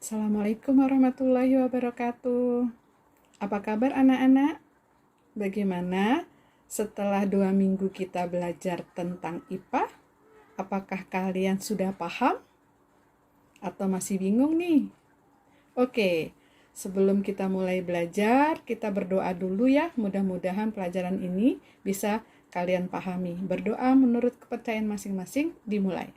Assalamualaikum warahmatullahi wabarakatuh. Apa kabar anak-anak? Bagaimana setelah 2 minggu kita belajar tentang IPA? Apakah kalian sudah paham? Atau masih bingung nih? Oke, sebelum kita mulai belajar, kita berdoa dulu ya. Mudah-mudahan pelajaran ini bisa kalian pahami. Berdoa menurut kepercayaan masing-masing, dimulai.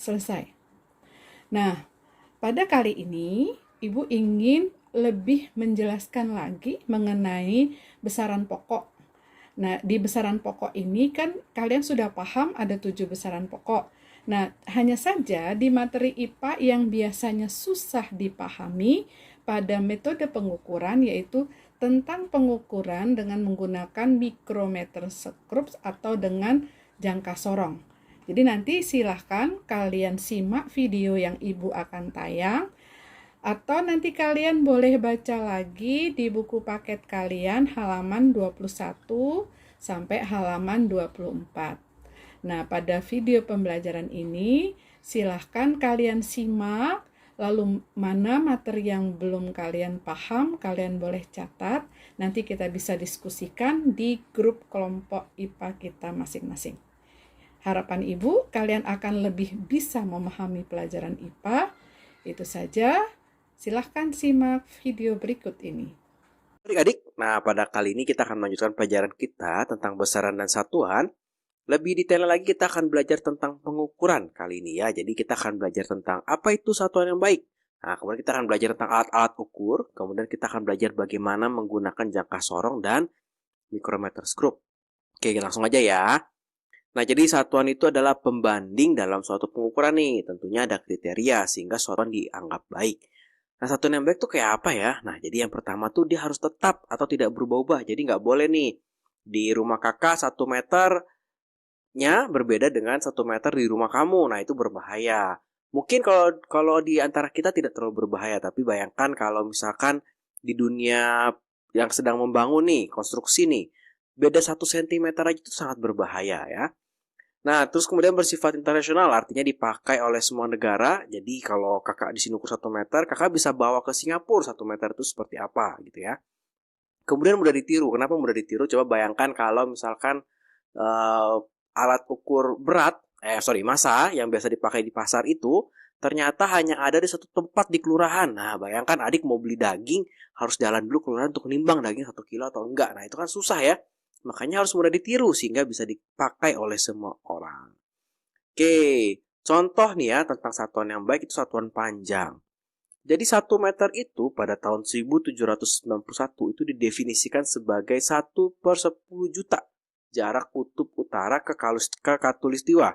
Selesai. Nah, pada kali ini Ibu ingin lebih menjelaskan lagi mengenai besaran pokok. Nah, di besaran pokok ini kan kalian sudah paham ada 7 besaran pokok. Nah, hanya saja di materi IPA yang biasanya susah dipahami pada metode pengukuran yaitu tentang pengukuran dengan menggunakan micrometer scrubs atau dengan jangka sorong. Jadi nanti silahkan kalian simak video yang Ibu akan tayang atau nanti kalian boleh baca lagi di buku paket kalian halaman 21 sampai halaman 24. Nah, pada video pembelajaran ini silahkan kalian simak, lalu mana materi yang belum kalian paham, kalian boleh catat, nanti kita bisa diskusikan di grup kelompok IPA kita masing-masing. Harapan Ibu, kalian akan lebih bisa memahami pelajaran IPA. Itu saja. Silahkan simak video berikut ini. Adik-adik, nah pada kali ini kita akan melanjutkan pelajaran kita tentang besaran dan satuan. Lebih detail lagi kita akan belajar tentang pengukuran kali ini ya. Jadi kita akan belajar tentang apa itu satuan yang baik. Nah, kemudian kita akan belajar tentang alat-alat ukur. Kemudian kita akan belajar bagaimana menggunakan jangka sorong dan micrometer scrub. Oke, langsung aja ya. Nah, jadi satuan itu adalah pembanding dalam suatu pengukuran nih. Tentunya ada kriteria sehingga satuan dianggap baik. Nah, satuan yang baik tuh kayak apa ya? Nah, jadi yang pertama tuh dia harus tetap atau tidak berubah-ubah. Jadi nggak boleh nih di rumah kakak 1 meternya berbeda dengan 1 meter di rumah kamu. Nah, itu berbahaya. Mungkin kalau di antara kita tidak terlalu berbahaya, tapi bayangkan kalau misalkan di dunia yang sedang membangun nih, konstruksi nih, beda 1 sentimeter aja itu sangat berbahaya ya. Nah, terus kemudian bersifat internasional, artinya dipakai oleh semua negara. Jadi kalau kakak di sini ukur 1 meter, kakak bisa bawa ke Singapura 1 meter itu seperti apa gitu ya. Kemudian mudah ditiru. Kenapa mudah ditiru? Coba bayangkan kalau misalkan uh, alat ukur massa yang biasa dipakai di pasar itu ternyata hanya ada di satu tempat di kelurahan. Nah, bayangkan adik mau beli daging harus jalan dulu ke kelurahan untuk nimbang daging 1 kilo atau enggak. Nah, itu kan susah ya. Makanya harus mudah ditiru sehingga bisa dipakai oleh semua orang. Oke, contoh nih ya tentang satuan yang baik itu satuan panjang. Jadi 1 meter itu pada tahun 1791 itu didefinisikan sebagai 1/10 juta jarak kutub utara ke Katulistiwa.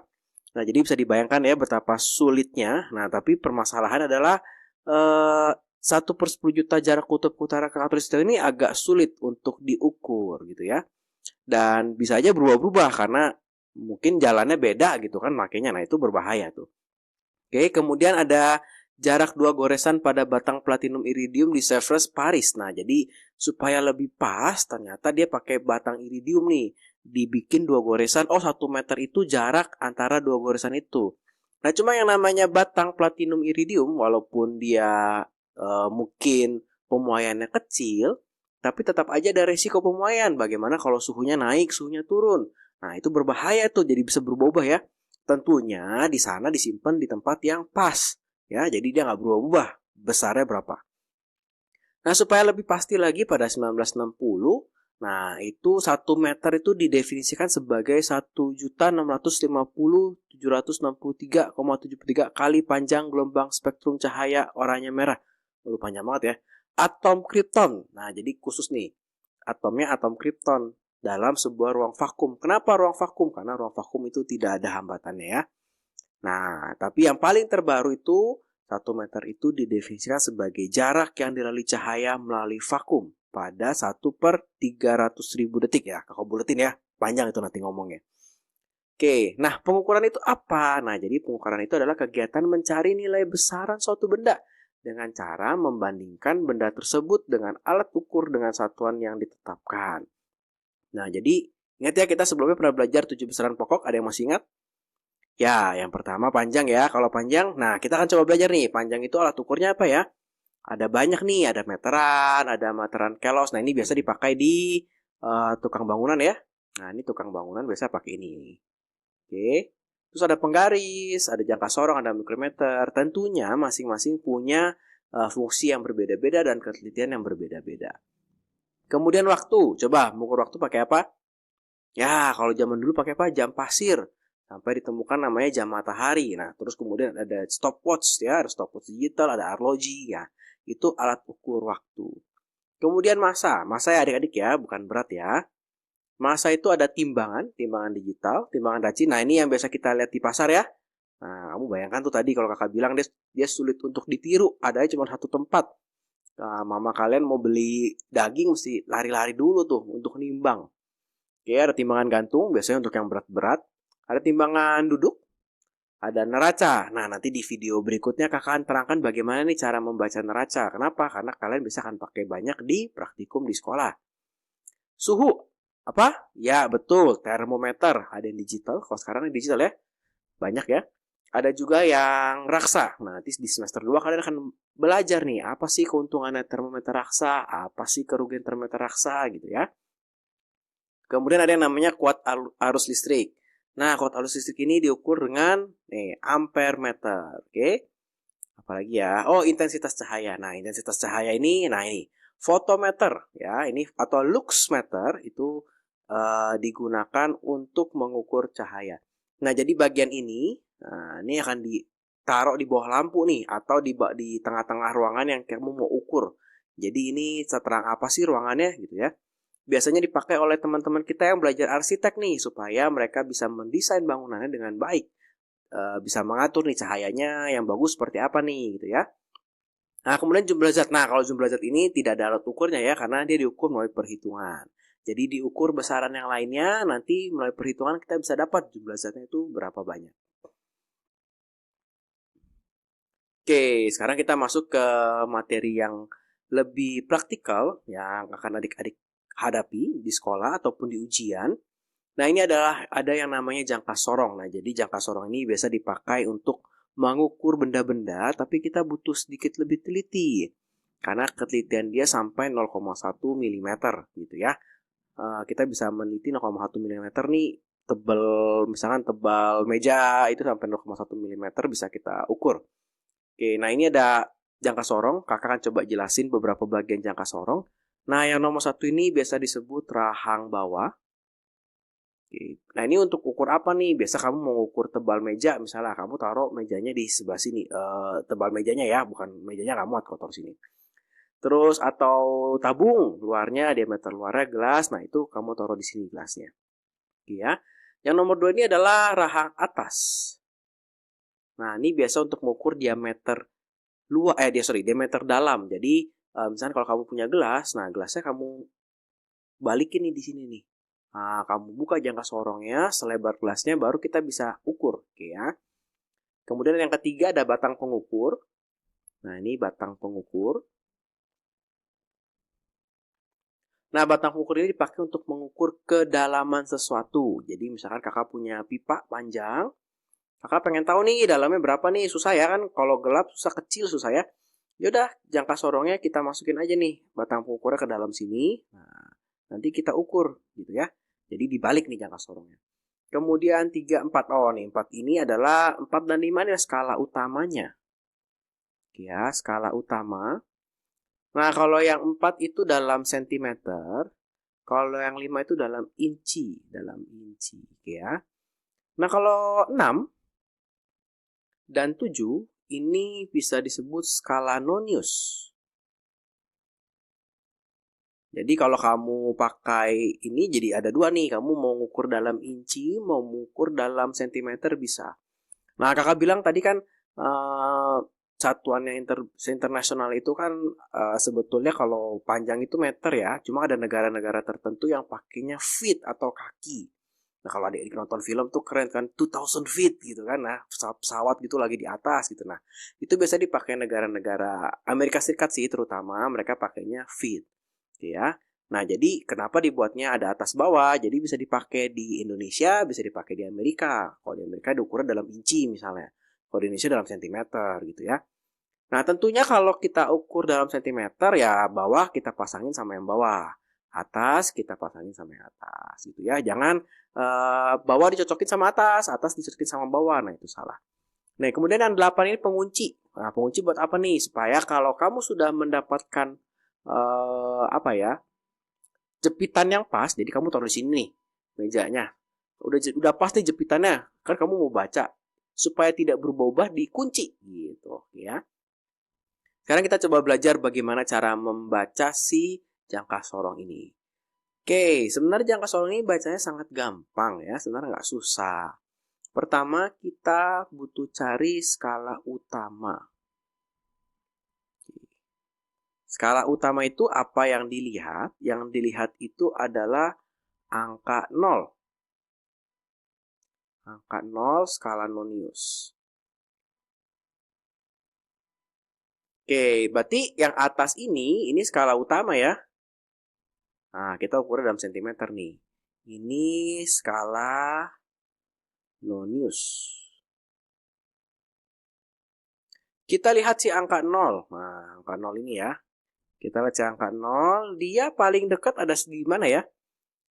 Nah, jadi bisa dibayangkan ya betapa sulitnya. Nah, tapi permasalahan adalah 1/10 juta jarak kutub utara ke Katulistiwa ini agak sulit untuk diukur gitu ya. Dan bisa aja berubah-ubah karena mungkin jalannya beda gitu kan makanya. Nah, itu berbahaya tuh. Oke, kemudian ada jarak 2 goresan pada batang platinum iridium di Sevres, Paris. Nah, jadi supaya lebih pas, ternyata dia pakai batang iridium nih. Dibikin 2 goresan, 1 meter itu jarak antara 2 goresan itu. Nah, cuma yang namanya batang platinum iridium, walaupun dia mungkin pemuaiannya kecil, tapi tetap aja ada resiko pemuaian. Bagaimana kalau suhunya naik, suhunya turun? Nah, itu berbahaya tuh, jadi bisa berubah-ubah ya. Tentunya di sana disimpan di tempat yang pas, ya. Jadi dia nggak berubah-ubah besarnya berapa. Nah, supaya lebih pasti lagi pada 1960, nah itu 1 meter itu didefinisikan sebagai 1.650.763,73 kali panjang gelombang spektrum cahaya oranye merah. Lalu panjang banget ya. Atom kripton. Nah, jadi khusus nih. Atomnya atom kripton dalam sebuah ruang vakum. Kenapa ruang vakum? Karena ruang vakum itu tidak ada hambatannya ya. Nah, tapi yang paling terbaru itu 1 meter itu didefinisikan sebagai jarak yang dilalui cahaya melalui vakum pada 1/300.000 detik ya. Kakak buletin ya, panjang itu nanti ngomongnya. Oke, nah pengukuran itu apa? Nah, jadi pengukuran itu adalah kegiatan mencari nilai besaran suatu benda dengan cara membandingkan benda tersebut dengan alat ukur dengan satuan yang ditetapkan. Nah, jadi Ingat ya, kita sebelumnya pernah belajar 7 besaran pokok, ada yang masih ingat? Ya, yang pertama panjang ya. Kalau panjang, nah kita akan coba belajar nih. Panjang itu alat ukurnya apa ya? Ada banyak nih, ada meteran, ada meteran kelos. Nah, ini biasa dipakai di tukang bangunan ya. Nah, ini tukang bangunan biasa pakai ini. Oke. Terus ada penggaris, ada jangka sorong, ada mikrometer. Tentunya masing-masing punya fungsi yang berbeda-beda dan ketelitian yang berbeda-beda. Kemudian waktu. Coba mengukur waktu pakai apa? Ya, kalau zaman dulu pakai apa? Jam pasir. Sampai ditemukan namanya jam matahari. Nah, terus kemudian ada stopwatch ya, ada stopwatch digital, ada arloji ya. Itu alat ukur waktu. Kemudian massa. Massa ya adik-adik ya, bukan berat ya. Massa itu ada timbangan, timbangan digital, timbangan racin. Nah, ini yang biasa kita lihat di pasar ya. Nah, kamu bayangkan tuh tadi kalau kakak bilang dia sulit untuk ditiru. Adanya cuma satu tempat. Nah, mama kalian mau beli daging mesti lari-lari dulu tuh untuk nimbang. Oke, ada timbangan gantung, biasanya untuk yang berat-berat. Ada timbangan duduk, ada neraca. Nah, nanti di video berikutnya kakak akan terangkan bagaimana nih cara membaca neraca. Kenapa? Karena kalian bisa akan pakai banyak di praktikum di sekolah. Suhu, apa? Ya, betul, termometer. Ada yang digital, kalau sekarang yang digital ya. Banyak ya. Ada juga yang raksa. Nah, nanti di semester 2 kalian akan belajar nih, apa sih keuntungannya termometer raksa, apa sih kerugian termometer raksa gitu ya. Kemudian ada yang namanya kuat arus listrik. Nah, kuat arus listrik ini diukur dengan ampere meter. Oke. Apalagi ya? Oh, intensitas cahaya. Nah, intensitas cahaya ini, nah ini fotometer ya, ini atau luxmeter itu digunakan untuk mengukur cahaya. Nah, jadi bagian ini akan ditaruh di bawah lampu nih atau di tengah-tengah ruangan yang kamu mau ukur. Jadi ini seterang apa sih ruangannya gitu ya. Biasanya dipakai oleh teman-teman kita yang belajar arsitek nih supaya mereka bisa mendesain bangunannya dengan baik. Bisa mengatur nih cahayanya yang bagus seperti apa nih gitu ya. Nah, kemudian jumlah zat. Nah, kalau jumlah zat ini tidak ada alat ukurnya ya karena dia diukur melalui perhitungan. Jadi diukur besaran yang lainnya, nanti melalui perhitungan kita bisa dapat jumlah zatnya itu berapa banyak. Oke, sekarang kita masuk ke materi yang lebih praktikal yang akan adik-adik hadapi di sekolah ataupun di ujian. Nah, ini adalah ada yang namanya jangka sorong. Nah, jadi jangka sorong ini biasa dipakai untuk mengukur benda-benda, tapi kita butuh sedikit lebih teliti. Karena ketelitian dia sampai 0,1 mm gitu ya. Kita bisa meneliti 0,1 mm nih tebal, misalkan tebal meja itu sampai 0,1 mm bisa kita ukur. Oke, nah ini ada jangka sorong. Kakak akan coba jelasin beberapa bagian jangka sorong. Nah, yang nomor satu ini biasa disebut rahang bawah. Oke. Nah, ini untuk ukur apa nih? Biasa kamu mau ukur tebal meja, misalnya kamu taruh mejanya di sebelah sini. Tebal mejanya ya, bukan mejanya kamu atau kotor sini. Terus atau tabung, luarnya diameter luarnya gelas. Nah, itu kamu taruh di sini gelasnya. Oke ya. Yang nomor 2 ini adalah rahang atas. Nah, ini biasa untuk mengukur diameter diameter dalam. Jadi, misalnya kalau kamu punya gelas, nah gelasnya kamu balikin nih di sini nih. Nah, kamu buka jangka sorongnya, selebar gelasnya, baru kita bisa ukur. Oke ya. Kemudian yang ketiga ada batang pengukur. Nah, ini batang pengukur. Nah, batang pengukur ini dipakai untuk mengukur kedalaman sesuatu. Jadi, misalkan kakak punya pipa panjang, kakak pengen tahu nih dalamnya berapa nih, susah ya kan, kalau gelap susah, kecil susah ya. Yaudah, jangka sorongnya kita masukin aja nih, batang pengukurnya ke dalam sini. Nah, nanti kita ukur gitu ya. Jadi dibalik nih jangka sorongnya. Kemudian 3, 4. Oh nih 4 ini adalah 4 dan 5 adalah skala utamanya. Ya, skala utama. Nah, kalau yang 4 itu dalam sentimeter, kalau yang 5 itu dalam inci, ya. Nah, kalau 6 dan 7 ini bisa disebut skala nonius. Jadi kalau kamu pakai ini jadi ada dua nih, kamu mau ngukur dalam inci, mau mengukur dalam sentimeter bisa. Nah, kakak bilang tadi kan satuan yang internasional itu kan sebetulnya kalau panjang itu meter ya, cuma ada negara-negara tertentu yang pakainya feet atau kaki. Nah, kalau adik-adik nonton film tuh keren kan, 2000 feet gitu kan, nah pesawat gitu lagi di atas gitu. Nah, itu biasa dipakai negara-negara Amerika Serikat sih terutama, mereka pakainya feet. Ya. Nah, jadi kenapa dibuatnya ada atas bawah? Jadi bisa dipakai di Indonesia, bisa dipakai di Amerika. Kalau di Amerika diukur dalam inci misalnya. Kalau di Indonesia dalam sentimeter gitu ya. Nah, tentunya kalau kita ukur dalam sentimeter ya bawah kita pasangin sama yang bawah. Atas kita pasangin sama yang atas gitu ya. Jangan bawah dicocokin sama atas dicocokin sama bawah. Nah, itu salah. Nah, kemudian yang 8 ini pengunci. Nah, pengunci buat apa nih? Supaya kalau kamu sudah mendapatkan apa ya? Jepitan yang pas, jadi kamu taruh di sini nih mejanya. Udah pas nih jepitannya. Kan kamu mau baca supaya tidak berubah-ubah dikunci gitu ya. Sekarang kita coba belajar bagaimana cara membaca si jangka sorong ini. Oke, sebenarnya jangka sorong ini bacanya sangat gampang ya, sebenarnya nggak susah. Pertama, kita butuh cari skala utama. Skala utama itu apa yang dilihat? Yang dilihat itu adalah angka 0. Angka 0 skala nonius. Oke, berarti yang atas ini skala utama ya. Nah, kita ukur dalam sentimeter nih. Ini skala nonius. Kita lihat si angka 0. Nah, angka 0 ini ya. Kita lihat si angka 0. Dia paling dekat ada di mana ya?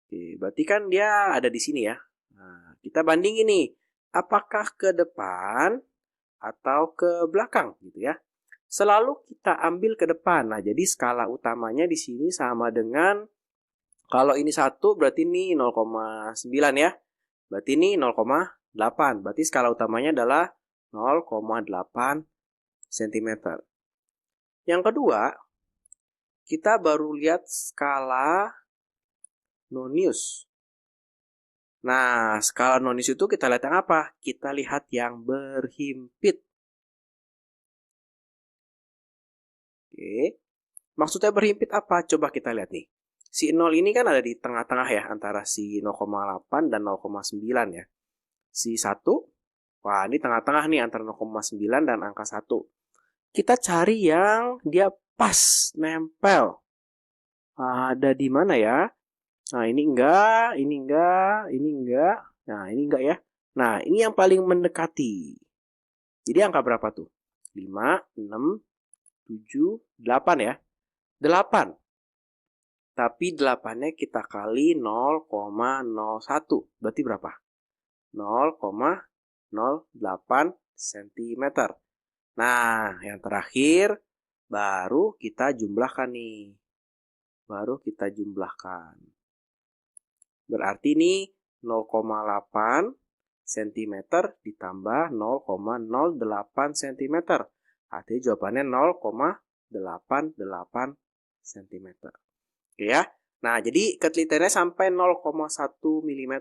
Oke, berarti kan dia ada di sini ya. Nah, kita bandingin nih. Apakah ke depan atau ke belakang gitu ya. Selalu kita ambil ke depan. Nah, jadi skala utamanya di sini sama dengan, kalau ini 1 berarti ini 0,9 ya. Berarti ini 0,8. Berarti skala utamanya adalah 0,8 cm. Yang kedua, kita baru lihat skala nonius. Nah, skala nonius itu kita lihat yang apa? Kita lihat yang berhimpit. Oke. Maksudnya berhimpit apa? Coba kita lihat nih. Si 0 ini kan ada di tengah-tengah ya, antara si 0,8 dan 0,9 ya. Si 1, wah ini tengah-tengah nih antara 0,9 dan angka 1. Kita cari yang dia pas, nempel. Ada di mana ya? Nah, ini enggak, ini enggak, ini enggak. Nah, ini enggak ya. Nah, ini yang paling mendekati. Jadi angka berapa tuh? 5, 6, 7, 8 ya. 8. Tapi 8-nya kita kali 0,01. Berarti berapa? 0,08 cm. Nah, yang terakhir baru kita jumlahkan nih. Baru kita jumlahkan. Berarti ini 0,8 cm ditambah 0,08 cm. Artinya jawabannya 0,88 cm. Oke ya. Nah, jadi ketelitiannya sampai 0,1 mm.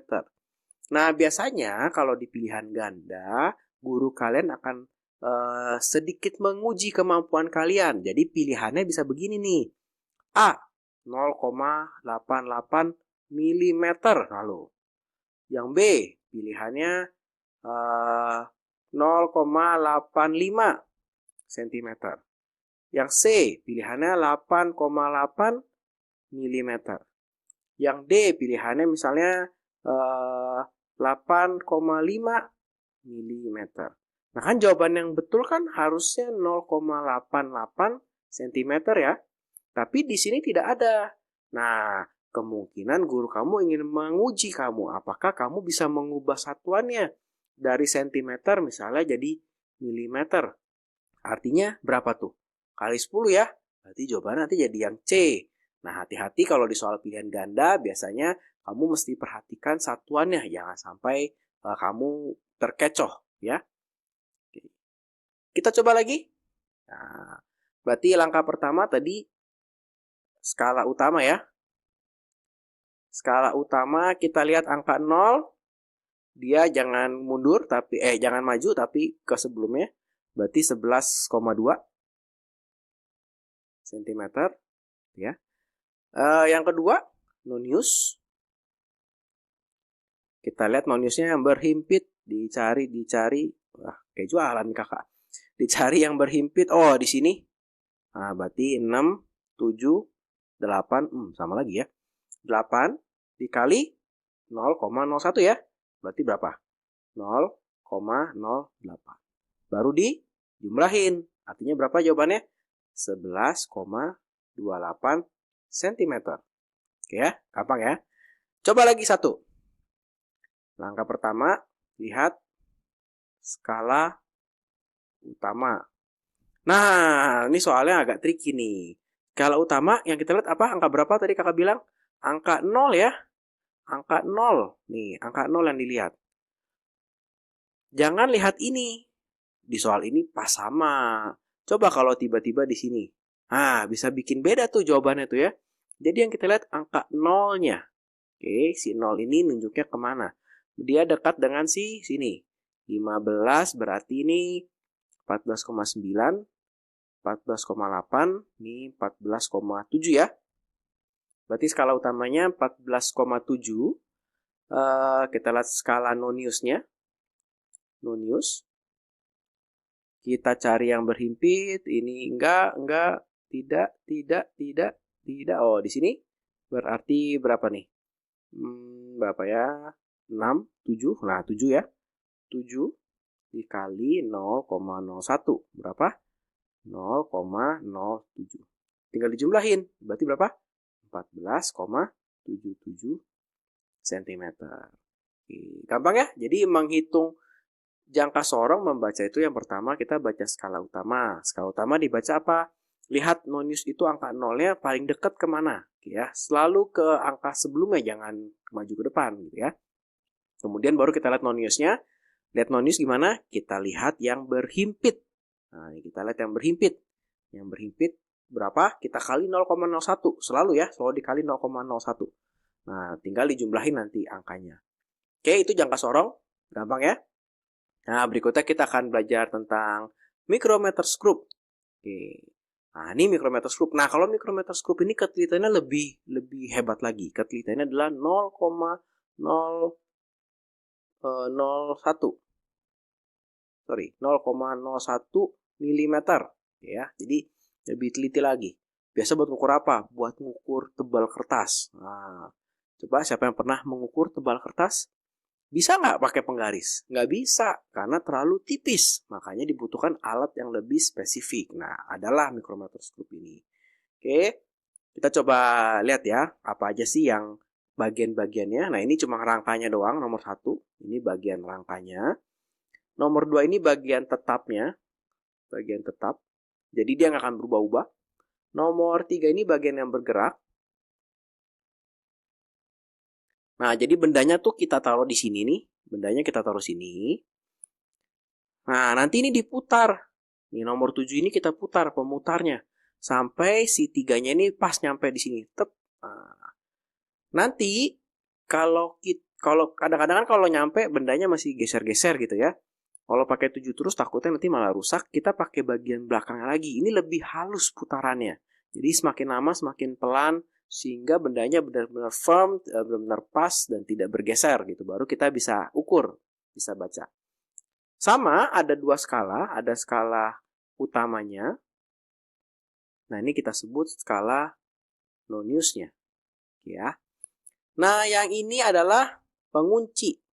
Nah, biasanya kalau di pilihan ganda, guru kalian akan sedikit menguji kemampuan kalian. Jadi pilihannya bisa begini nih. A, 0,88 mm. Lalu, yang B, pilihannya 0,85 cm. Yang C, pilihannya 8,8 mm. Yang D, pilihannya misalnya 8,5 mm. Nah kan jawaban yang betul kan harusnya 0,88 cm ya. Tapi di sini tidak ada. Nah, kemungkinan guru kamu ingin menguji kamu. Apakah kamu bisa mengubah satuannya dari sentimeter misalnya jadi milimeter. Artinya berapa tuh? Kali 10 ya. Berarti jawabannya nanti jadi yang C. Nah, hati-hati kalau di soal pilihan ganda, biasanya kamu mesti perhatikan satuannya. Jangan sampai kamu terkecoh ya. Kita coba lagi. Nah, berarti langkah pertama tadi skala utama ya. Skala utama kita lihat angka 0. Dia jangan mundur tapi jangan maju tapi ke sebelumnya. Berarti 11,2 cm ya. Yang kedua, nonius. Kita lihat noniusnya yang berhimpit, dicari. Wah, kayak jualan kakak. Dicari yang berhimpit. Oh, di sini. Nah, berarti 6, 7, 8, sama lagi ya. 8 dikali 0,01 ya. Berarti berapa? 0,08. Baru dijumlahin. Artinya berapa jawabannya? 11,28 cm. Oke ya, gampang ya. Coba lagi satu. Langkah pertama, lihat skala utama. Nah, ini soalnya agak tricky nih. Skala utama yang kita lihat apa? Angka berapa tadi kakak bilang? Angka 0 ya. Angka 0. Nih, angka 0 yang dilihat. Jangan lihat ini. Di soal ini pas sama. Coba kalau tiba-tiba di sini. Nah, bisa bikin beda tuh jawabannya tuh ya. Jadi yang kita lihat angka 0-nya. Oke, si 0 ini nunjuknya kemana? Dia dekat dengan si sini. 15 berarti ini 14,9, 14,8, ini 14,7 ya. Berarti skala utamanya 14,7. Kita lihat skala noniusnya. Nonius. Kita cari yang berhimpit. Ini enggak, tidak. Oh, di sini berarti berapa nih? Berapa ya? 6, 7. Nah, 7 ya. 7 dikali 0,01. Berapa? 0,07. Tinggal dijumlahin. Berarti berapa? 14,77 cm. Gampang ya? Jadi menghitung jangka sorong membaca itu yang pertama kita baca skala utama. Skala utama dibaca apa? Lihat nonius itu angka 0-nya paling dekat kemana? Ya, selalu ke angka sebelumnya, jangan maju ke depan gitu ya. Kemudian baru kita lihat noniusnya. Lihat nonius gimana? Kita lihat yang berhimpit. Nah, kita lihat yang berhimpit. Yang berhimpit berapa? Kita kali 0,01. Selalu ya, selalu dikali 0,01. Nah, tinggal dijumlahin nanti angkanya. Oke, itu jangka sorong. Gampang ya? Nah, berikutnya kita akan belajar tentang micrometer screw. Oke. Nah, ini micrometer screw. Nah, kalau micrometer screw ini ketelitiannya lebih hebat lagi. Ketelitiannya adalah 0,001. Sorry, 0,01 mm ya. Jadi lebih teliti lagi. Biasa buat mengukur apa? Buat mengukur tebal kertas. Nah, coba siapa yang pernah mengukur tebal kertas? Bisa nggak pakai penggaris? Nggak bisa, karena terlalu tipis. Makanya dibutuhkan alat yang lebih spesifik. Nah, adalah micrometer screw ini. Oke, kita coba lihat ya, apa aja sih yang bagian-bagiannya. Nah, ini cuma rangkanya doang, nomor 1. Ini bagian rangkanya. Nomor 2 ini bagian tetapnya. Bagian tetap. Jadi dia nggak akan berubah-ubah. Nomor 3 ini bagian yang bergerak. Nah, jadi bendanya tuh kita taruh di sini nih. Bendanya kita taruh sini. Nah, nanti ini diputar. Ini nomor 7 ini kita putar pemutarnya. Sampai si 3-nya ini pas nyampe di sini. Tep. Nah, nanti kalau kadang-kadang kan kalau nyampe bendanya masih geser-geser gitu ya. Kalau pakai 7 terus takutnya nanti malah rusak. Kita pakai bagian belakangnya lagi. Ini lebih halus putarannya. Jadi semakin lama semakin pelan. Sehingga bendanya benar-benar firm, benar-benar pas, dan tidak bergeser gitu. Baru kita bisa ukur, bisa baca. Sama, ada 2 skala. Ada skala utamanya. Nah, ini kita sebut skala noniusnya. Ya. Nah, yang ini adalah pengunci.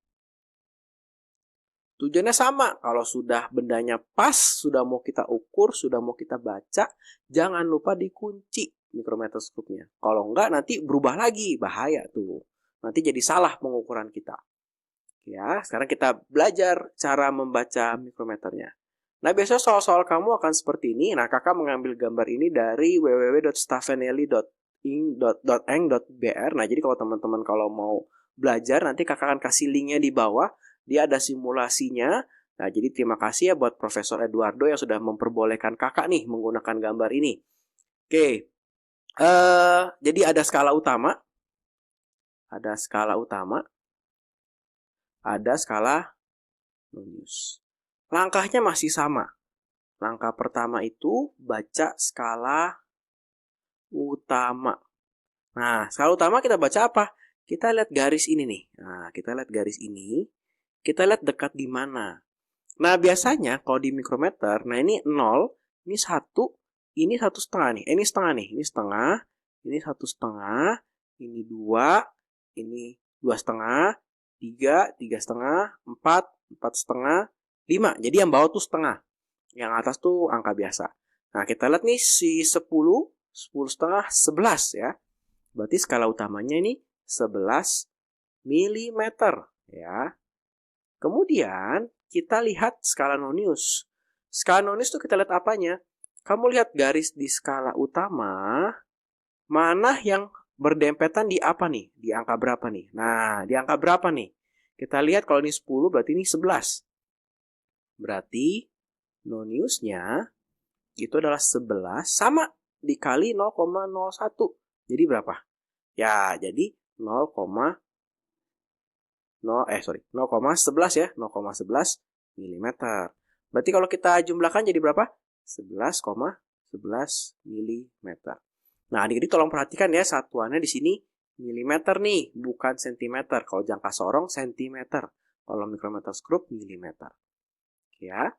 Tujuannya sama. Kalau sudah bendanya pas, sudah mau kita ukur, sudah mau kita baca, jangan lupa dikunci micrometer screw-nya. Kalau enggak nanti berubah lagi, bahaya tuh. Nanti jadi salah pengukuran kita. Ya, sekarang kita belajar cara membaca mikrometernya. Nah, biasanya soal-soal kamu akan seperti ini. Nah, kakak mengambil gambar ini dari www.stafanelli.eng.br. Nah, jadi kalau teman-teman kalau mau belajar, nanti kakak akan kasih linknya di bawah. Dia ada simulasinya. Nah, jadi terima kasih ya buat Profesor Eduardo yang sudah memperbolehkan kakak nih menggunakan gambar ini. Oke. Jadi ada skala utama. Ada skala utama. Ada skala nonius. Langkahnya masih sama. Langkah pertama itu baca skala utama. Nah, skala utama kita baca apa? Kita lihat garis ini nih. Nah, kita lihat garis ini. Kita lihat dekat di mana. Nah, biasanya kalau di mikrometer, nah ini 0, ini 1, ini 1,5 nih. Ini setengah nih, ini setengah. ini 1,5, ini 2, ini 2,5, 3, 3,5, 4, 4,5, 5. Jadi yang bawah tuh setengah. Yang atas tuh angka biasa. Nah, kita lihat nih si 10, 10,5, 11 ya. Berarti skala utamanya ini 11 mm ya. Kemudian kita lihat skala nonius. Skala nonius tuh kita lihat apanya? Kamu lihat garis di skala utama, mana yang berdempetan di apa nih? Di angka berapa nih? Nah, di angka berapa nih? Kita lihat kalau ini 10 berarti ini 11. Berarti noniusnya itu adalah 11 sama dikali 0,01. Jadi berapa? Ya, jadi 0,11 ya, 0,11 mm. Berarti kalau kita jumlahkan jadi berapa? 11,11 mm. Nah, adik-adik tolong perhatikan ya, satuannya di sini milimeter nih, bukan sentimeter. Kalau jangka sorong sentimeter, kalau mikrometer skrup milimeter. Ya.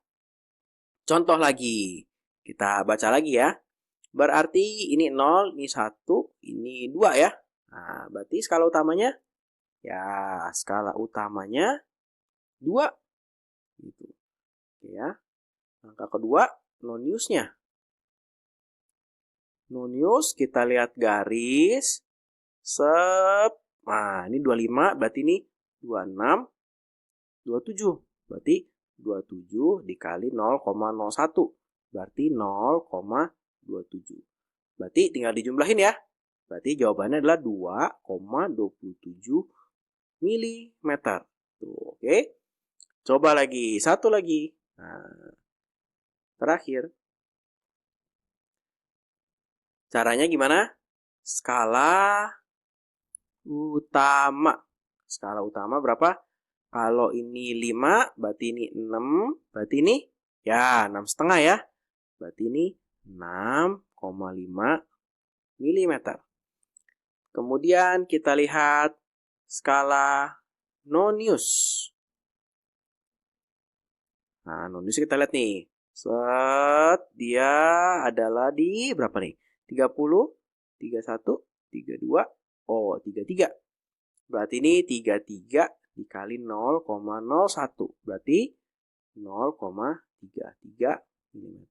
Contoh lagi. Kita baca lagi ya. Berarti ini 0, ini 1, ini 2 ya. Nah, berarti skala utamanya ya, skala utamanya 2 gitu. Ya. Angka kedua noniusnya. Nonius kita lihat garis sep. Nah, ini 25 berarti ini 26 27. Berarti 27 dikali 0,01. Berarti 0,27. Berarti tinggal dijumlahin ya. Berarti jawabannya adalah 2,27 mm. Tuh, oke. Coba lagi, satu lagi. Nah, terakhir. Caranya gimana? Skala utama. Skala utama berapa? Kalau ini 5, berarti ini 6, berarti ini ya 6,5 ya. Berarti ini 6,5 mm. Kemudian kita lihat skala nonius. Nah, nonius kita lihat nih. Set, dia adalah di berapa nih? 30, 31, 32, oh 33. Berarti ini 33 dikali 0,01. Berarti 0,33 mm.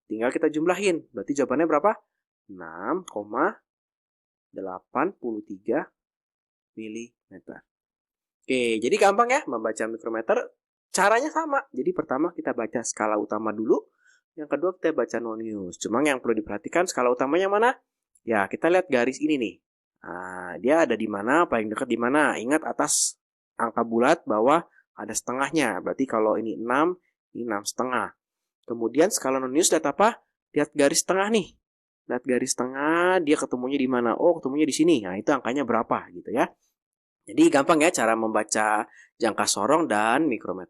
Tinggal kita jumlahin. Berarti jawabannya berapa? 6,83 mm. Oke, jadi gampang ya membaca mikrometer. Caranya sama. Jadi pertama kita baca skala utama dulu. Yang kedua kita baca nonius. Cuma yang perlu diperhatikan skala utamanya mana? Ya, kita lihat garis ini nih. Nah, dia ada di mana, paling dekat di mana. Ingat atas angka bulat bawah ada setengahnya. Berarti kalau ini 6, ini 6,5. Kemudian skala nonius lihat apa? Lihat garis tengah nih. Lihat garis tengah, dia ketemunya di mana? Oh, ketemunya di sini. Nah, itu angkanya berapa gitu ya. Jadi gampang ya cara membaca jangka sorong dan mikrometer.